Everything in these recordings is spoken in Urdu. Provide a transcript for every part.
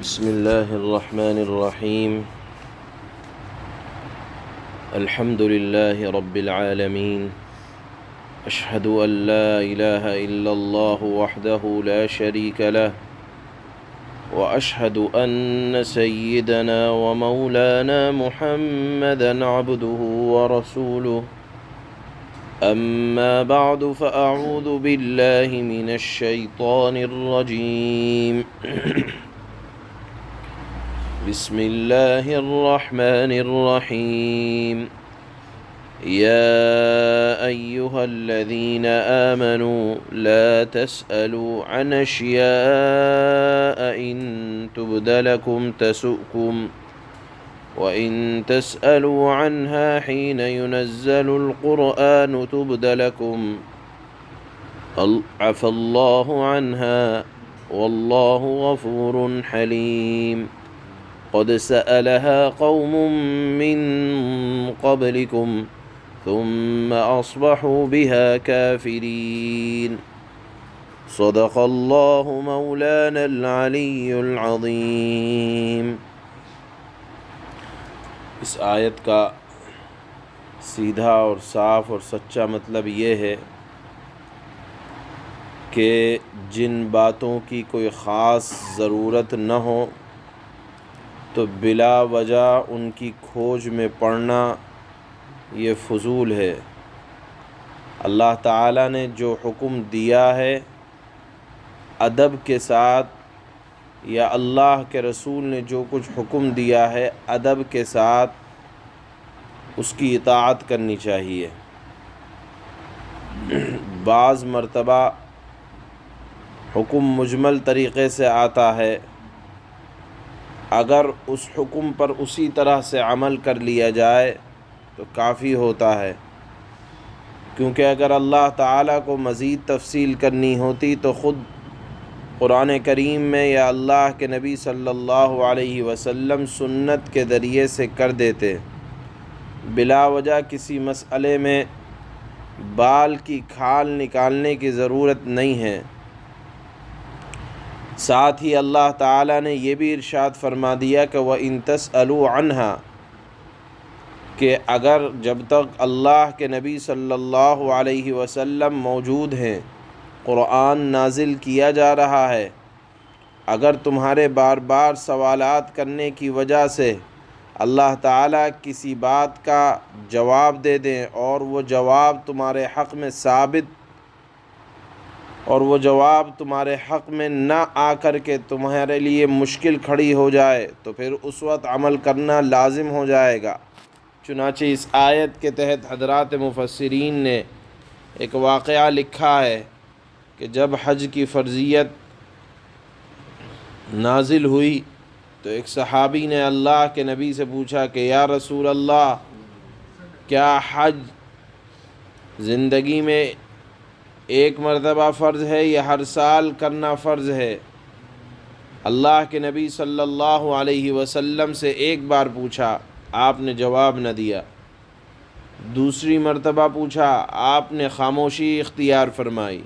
بسم الله الرحمن الرحيم. الحمد لله رب العالمين. أشهد أن لا إله إلا الله وحده لا شريك له، وأشهد أن سيدنا ومولانا محمدا عبده ورسوله. أما بعد فأعوذ بالله من الشيطان الرجيم. بسم الله الرحمن الرحيم. يا أيها الذين آمنوا لا تسألوا عن أشياء إن تبد لكم تسؤكم، وإن تسألوا عنها حين ينزل القرآن تبد لكم عفى الله عنها والله غفور حليم. قد سألها قوم من قبلكم ثم أصبحوا بها كافرين. صدق الله مولانا العلی العظیم۔ اس آیت کا سیدھا اور صاف اور سچا مطلب یہ ہے کہ جن باتوں کی کوئی خاص ضرورت نہ ہو تو بلا وجہ ان کی کھوج میں پڑنا یہ فضول ہے۔ اللہ تعالیٰ نے جو حکم دیا ہے ادب کے ساتھ، یا اللہ کے رسول نے جو کچھ حکم دیا ہے ادب کے ساتھ اس کی اطاعت کرنی چاہیے۔ بعض مرتبہ حکم مجمل طریقے سے آتا ہے، اگر اس حکم پر اسی طرح سے عمل کر لیا جائے تو کافی ہوتا ہے، کیونکہ اگر اللہ تعالیٰ کو مزید تفصیل کرنی ہوتی تو خود قرآن کریم میں یا اللہ کے نبی صلی اللہ علیہ وسلم سنت کے ذریعے سے کر دیتے۔ بلا وجہ کسی مسئلے میں بال کی کھال نکالنے کی ضرورت نہیں ہے۔ ساتھ ہی اللہ تعالیٰ نے یہ بھی ارشاد فرما دیا کہ وَإِن تَسْأَلُوا عَنْهَا، کہ اگر جب تک اللہ کے نبی صلی اللہ علیہ وسلم موجود ہیں، قرآن نازل کیا جا رہا ہے، اگر تمہارے بار بار سوالات کرنے کی وجہ سے اللہ تعالیٰ کسی بات کا جواب دے دیں اور وہ جواب تمہارے حق میں ثابت اور وہ جواب تمہارے حق میں نہ آ کر کے تمہارے لیے مشکل کھڑی ہو جائے تو پھر اس وقت عمل کرنا لازم ہو جائے گا۔ چنانچہ اس آیت کے تحت حضرات مفسرین نے ایک واقعہ لکھا ہے کہ جب حج کی فرضیت نازل ہوئی تو ایک صحابی نے اللہ کے نبی سے پوچھا کہ یا رسول اللہ، کیا حج زندگی میں ایک مرتبہ فرض ہے یا ہر سال کرنا فرض ہے؟ اللہ کے نبی صلی اللہ علیہ وسلم سے ایک بار پوچھا، آپ نے جواب نہ دیا۔ دوسری مرتبہ پوچھا، آپ نے خاموشی اختیار فرمائی۔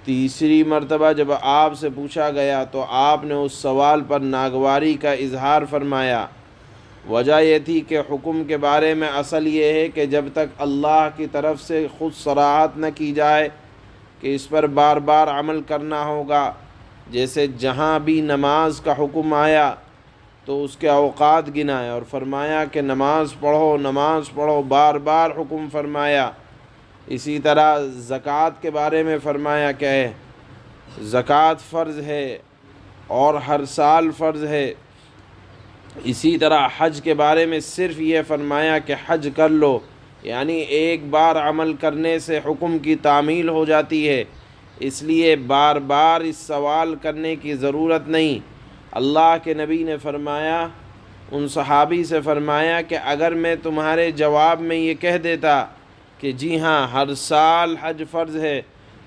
تیسری مرتبہ جب آپ سے پوچھا گیا تو آپ نے اس سوال پر ناگواری کا اظہار فرمایا۔ وجہ یہ تھی کہ حکم کے بارے میں اصل یہ ہے کہ جب تک اللہ کی طرف سے خود صراحت نہ کی جائے کہ اس پر بار بار عمل کرنا ہوگا، جیسے جہاں بھی نماز کا حکم آیا تو اس کے اوقات گنائے اور فرمایا کہ نماز پڑھو، بار بار حکم فرمایا۔ اسی طرح زکوٰۃ کے بارے میں فرمایا کہ زکوٰۃ فرض ہے اور ہر سال فرض ہے۔ اسی طرح حج کے بارے میں صرف یہ فرمایا کہ حج کر لو، یعنی ایک بار عمل کرنے سے حکم کی تعمیل ہو جاتی ہے، اس لیے بار بار اس سوال کرنے کی ضرورت نہیں۔ اللہ کے نبی نے فرمایا، ان صحابی سے فرمایا کہ اگر میں تمہارے جواب میں یہ کہہ دیتا کہ جی ہاں ہر سال حج فرض ہے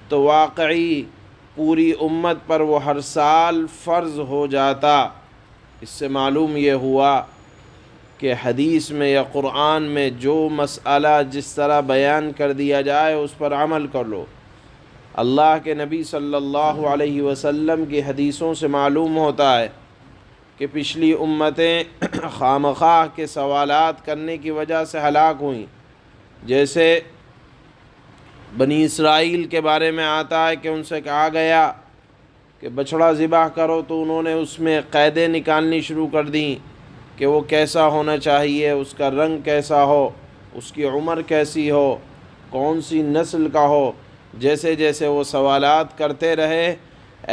تو واقعی پوری امت پر وہ ہر سال فرض ہو جاتا۔ اس سے معلوم یہ ہوا کہ حدیث میں یا قرآن میں جو مسئلہ جس طرح بیان کر دیا جائے اس پر عمل کر لو۔ اللہ کے نبی صلی اللہ علیہ وسلم کی حدیثوں سے معلوم ہوتا ہے کہ پچھلی امتیں خامخواہ کے سوالات کرنے کی وجہ سے ہلاک ہوئیں. جیسے بنی اسرائیل کے بارے میں آتا ہے کہ ان سے کہا گیا کہ بچڑا ذبح کرو، تو انہوں نے اس میں قیدیں نکالنی شروع کر دیں کہ وہ کیسا ہونا چاہیے، اس کا رنگ کیسا ہو، اس کی عمر کیسی ہو، کون سی نسل کا ہو. جیسے جیسے وہ سوالات کرتے رہے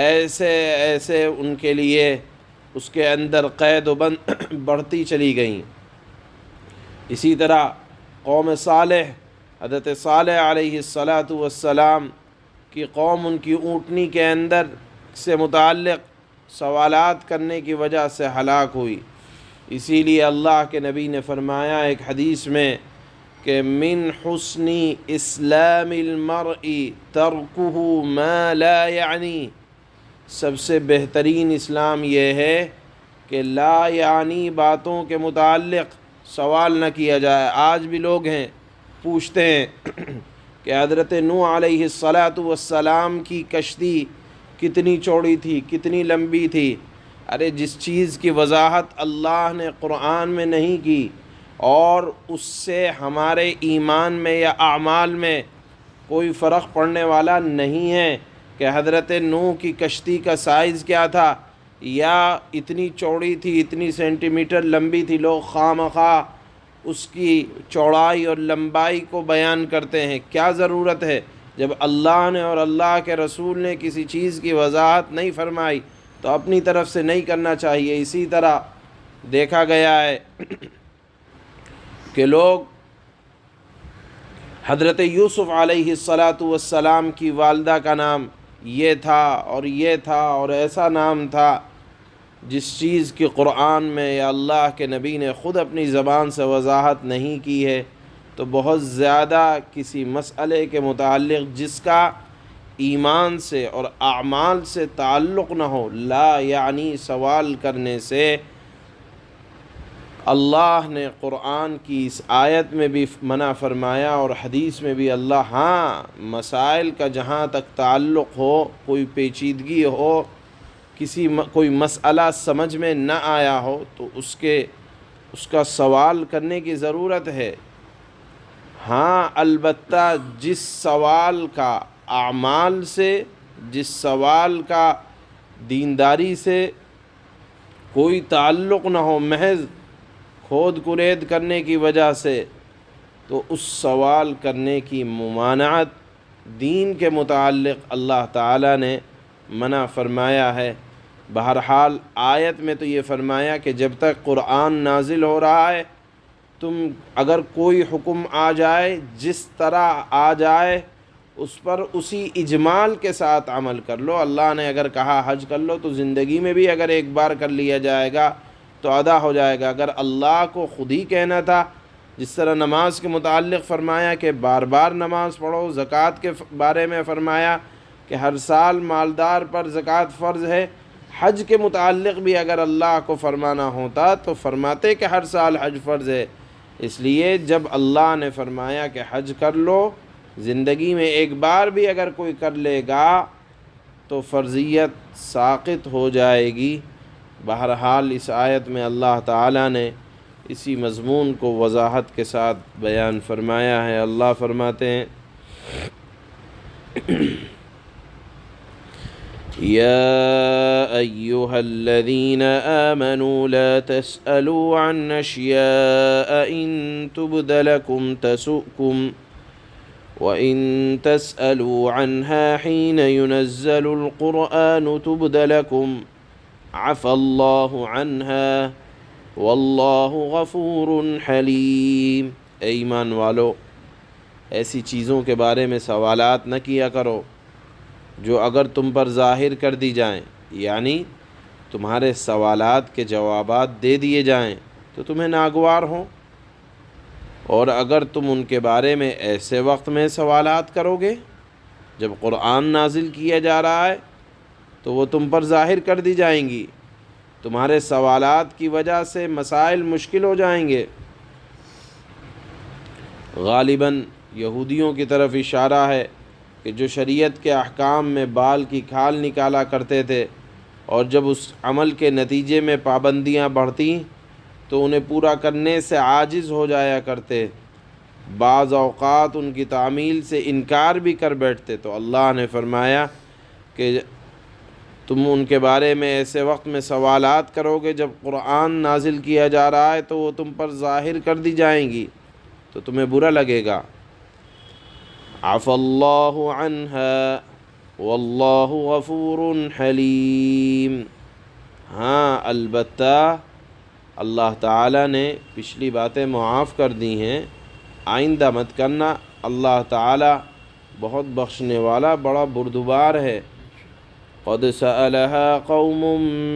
ایسے ایسے ان کے لیے اس کے اندر قید و بند بڑھتی چلی گئیں. اسی طرح قوم صالح، حضرت صالح علیہ السلام کی قوم ان کی اونٹنی کے اندر سے متعلق سوالات کرنے کی وجہ سے ہلاک ہوئی. اسی لیے اللہ کے نبی نے فرمایا ایک حدیث میں کہ من حسن اسلام المرء ترکہ ما لا یعنی، سب سے بہترین اسلام یہ ہے کہ لا یعنی باتوں کے متعلق سوال نہ کیا جائے. آج بھی لوگ ہیں پوچھتے ہیں کہ حضرت نوح علیہ السلام کی کشتی کتنی چوڑی تھی، کتنی لمبی تھی. ارے جس چیز کی وضاحت اللہ نے قرآن میں نہیں کی اور اس سے ہمارے ایمان میں یا اعمال میں کوئی فرق پڑنے والا نہیں ہے کہ حضرت نوح کی کشتی کا سائز کیا تھا یا اتنی چوڑی تھی، اتنی سینٹی میٹر لمبی تھی. لوگ خواہ اس کی چوڑائی اور لمبائی کو بیان کرتے ہیں. کیا ضرورت ہے جب اللہ نے اور اللہ کے رسول نے کسی چیز کی وضاحت نہیں فرمائی تو اپنی طرف سے نہیں کرنا چاہیے. اسی طرح دیکھا گیا ہے کہ لوگ حضرت یوسف علیہ السلام کی والدہ کا نام یہ تھا اور یہ تھا اور ایسا نام تھا، جس چیز کی قرآن میں یا اللہ کے نبی نے خود اپنی زبان سے وضاحت نہیں کی ہے. تو بہت زیادہ کسی مسئلے کے متعلق جس کا ایمان سے اور اعمال سے تعلق نہ ہو، لا یعنی سوال کرنے سے اللہ نے قرآن کی اس آیت میں بھی منع فرمایا اور حدیث میں بھی. مسائل کا جہاں تک تعلق ہو، کوئی پیچیدگی ہو، کوئی مسئلہ سمجھ میں نہ آیا ہو تو اس کا سوال کرنے کی ضرورت ہے. البتہ جس سوال کا اعمال سے، جس سوال کا دینداری سے کوئی تعلق نہ ہو، محض کھود کرید کرنے کی وجہ سے، تو اس سوال کرنے کی ممانعت دین کے متعلق اللہ تعالیٰ نے منع فرمایا ہے. بہرحال آیت میں تو یہ فرمایا کہ جب تک قرآن نازل ہو رہا ہے تم اگر کوئی حکم آ جائے، جس طرح آ جائے اس پر اسی اجمال کے ساتھ عمل کر لو. اللہ نے اگر کہا حج کر لو تو زندگی میں بھی اگر ایک بار کر لیا جائے گا تو ادا ہو جائے گا. اگر اللہ کو خود ہی کہنا تھا، جس طرح نماز کے متعلق فرمایا کہ بار بار نماز پڑھو، زکوٰۃ کے بارے میں فرمایا کہ ہر سال مالدار پر زکوٰۃ فرض ہے، حج کے متعلق بھی اگر اللہ کو فرمانا ہوتا تو فرماتے کہ ہر سال حج فرض ہے. اس لیے جب اللہ نے فرمایا کہ حج کر لو، زندگی میں ایک بار بھی اگر کوئی کر لے گا تو فرضیت ساقط ہو جائے گی. بہرحال اس آیت میں اللہ تعالیٰ نے اسی مضمون کو وضاحت کے ساتھ بیان فرمایا ہے. اللہ فرماتے ہیں یا ایہا الذین آمنوا لا تسألوا عن اشیاء ان تبد لکم تسؤکم وَإِن تَسْأَلُوا عَنْهَا حِينَ يُنَزَّلُ الْقُرْآنُ تُبْدَ لَكُمْ عَفَا اللَّهُ عَنْهَا وَاللَّهُ غَفُورٌ حَلِيمٌ. اے ایمان والو، ایسی چیزوں کے بارے میں سوالات نہ کیا کرو جو اگر تم پر ظاہر کر دی جائیں، یعنی تمہارے سوالات کے جوابات دے دیے جائیں تو تمہیں ناگوار ہوں، اور اگر تم ان کے بارے میں ایسے وقت میں سوالات کرو گے جب قرآن نازل کیا جا رہا ہے تو وہ تم پر ظاہر کر دی جائیں گی. تمہارے سوالات کی وجہ سے مسائل مشکل ہو جائیں گے. غالباً یہودیوں کی طرف اشارہ ہے کہ جو شریعت کے احکام میں بال کی کھال نکالا کرتے تھے اور جب اس عمل کے نتیجے میں پابندیاں بڑھتیں تو انہیں پورا کرنے سے عاجز ہو جایا کرتے، بعض اوقات ان کی تعمیل سے انکار بھی کر بیٹھتے۔ تو اللہ نے فرمایا کہ تم ان کے بارے میں ایسے وقت میں سوالات کرو گے جب قرآن نازل کیا جا رہا ہے تو وہ تم پر ظاہر کر دی جائیں گی تو تمہیں برا لگے گا۔ عفا اللہ عنہا واللہ غفور حلیم۔ ہاں البتہ اللہ تعالیٰ نے پچھلی باتیں معاف کر دی ہیں، آئندہ مت کرنا۔ اللہ تعالیٰ بہت بخشنے والا، بڑا بردبار ہے۔ قد سألها قوم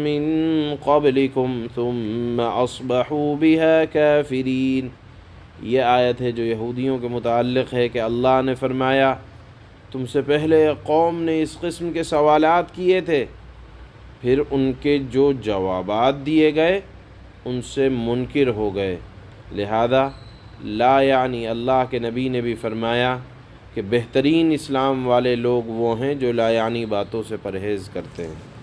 من قبلكم ثم أصبحوا بها كافرين۔ یہ آیت ہے جو یہودیوں کے متعلق ہے کہ اللہ نے فرمایا تم سے پہلے قوم نے اس قسم کے سوالات کیے تھے، پھر ان کے جو جوابات دیے گئے ان سے منکر ہو گئے۔ لہذا لا یعنی اللہ کے نبی نے بھی فرمایا کہ بہترین اسلام والے لوگ وہ ہیں جو لا یعنی باتوں سے پرہیز کرتے ہیں۔